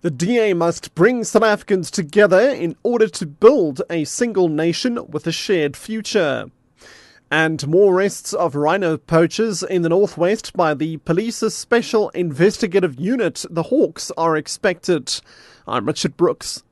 The DA must bring South Africans together in order to build a single nation with a shared future. And more arrests of rhino poachers in the northwest by the police's special investigative unit, the Hawks, are expected. I'm Richard Brooks.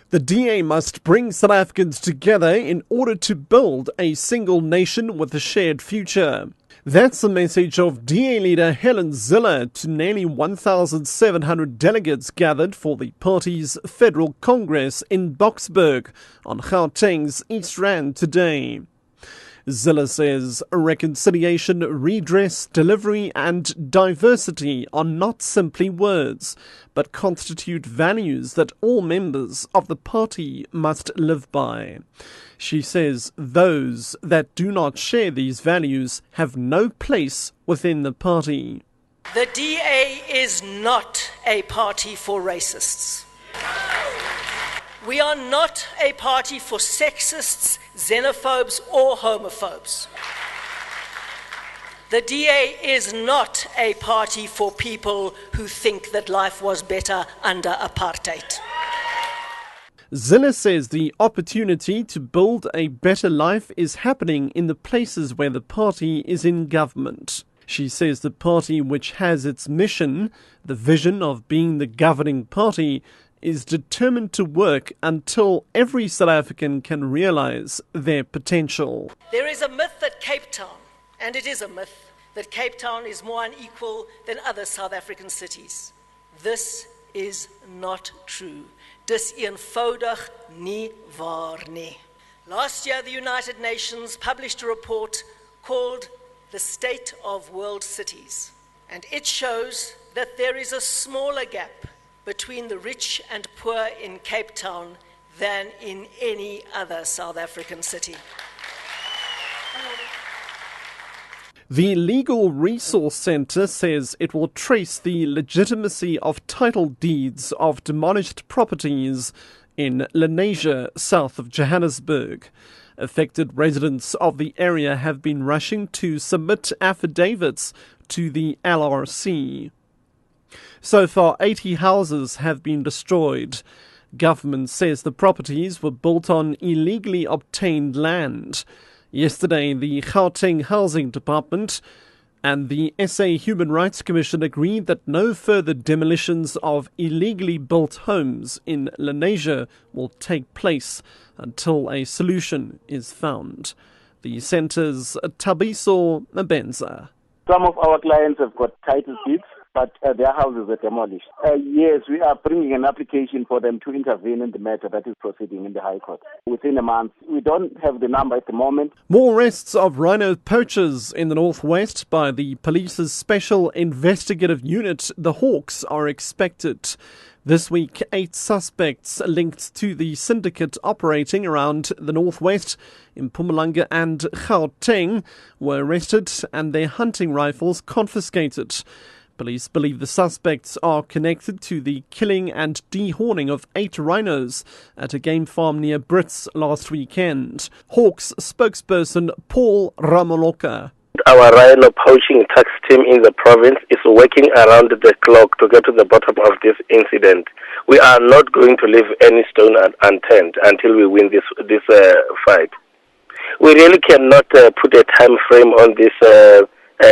The DA must bring South Africans together in order to build a single nation with a shared future. That's the message of DA leader Helen Zille to nearly 1,700 delegates gathered for the party's Federal Congress in Boksburg on Gauteng's East Rand today. Zille says reconciliation, redress, delivery and diversity are not simply words, but constitute values that all members of the party must live by. She says those that do not share these values have no place within the party. The DA is not a party for racists. We are not a party for sexists, xenophobes or homophobes. The DA is not a party for people who think that life was better under apartheid. Zille says the opportunity to build a better life is happening in the places where the party is in government. She says the party, which has its mission, the vision of being the governing party, is determined to work until every South African can realize their potential. There is a myth that Cape Town, and it is a myth, that Cape Town is more unequal than other South African cities. This is not true. Dis eenvoudig nie waar nie. Last year, the United Nations published a report called The State of World Cities, and it shows that there is a smaller gap between the rich and poor in Cape Town than in any other South African city. The Legal Resource Centre says it will trace the legitimacy of title deeds of demolished properties in Lenasia, south of Johannesburg. Affected residents of the area have been rushing to submit affidavits to the LRC. So far, 80 houses have been destroyed. Government says the properties were built on illegally obtained land. Yesterday, the Gauteng Housing Department and the SA Human Rights Commission agreed that no further demolitions of illegally built homes in Lenasia will take place until a solution is found. The centre's Tabiso Mabenza. Some of our clients have got title deeds, but their houses are demolished. Yes, we are bringing an application for them to intervene in the matter that is proceeding in the High Court within a month. We don't have the number at the moment. More arrests of rhino poachers in the northwest by the police's special investigative unit, the Hawks, are expected. This week, 8 suspects linked to the syndicate operating around the northwest in Mpumalanga and Gauteng were arrested and their hunting rifles confiscated. Police believe the suspects are connected to the killing and dehorning of 8 rhinos at a game farm near Brits last weekend. Hawks spokesperson Paul Ramoloka. Our rhino poaching tax team in the province is working around the clock to get to the bottom of this incident. We are not going to leave any stone unturned until we win this fight. We really cannot put a time frame on this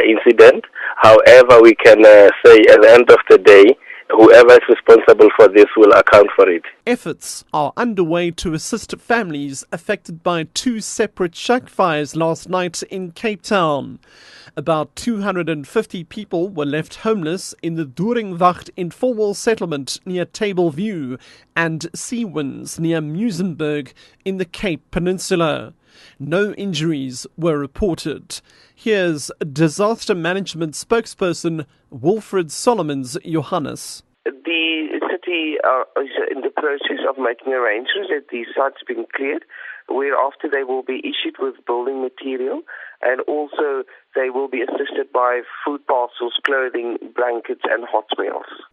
incident. However, we can say at the end of the day, whoever is responsible for this will account for it. Efforts are underway to assist families affected by 2 separate shack fires last night in Cape Town. About 250 people were left homeless in the Doringwacht informal settlement near Tableview and Seawinds near Muizenberg in the Cape Peninsula. No injuries were reported. Here's disaster management spokesperson Wilfred Solomons Johannes. The city is in the process of making arrangements that these sites being cleared, whereafter they will be issued with building material, and also they will be assisted by food parcels, clothing, blankets and hot meals.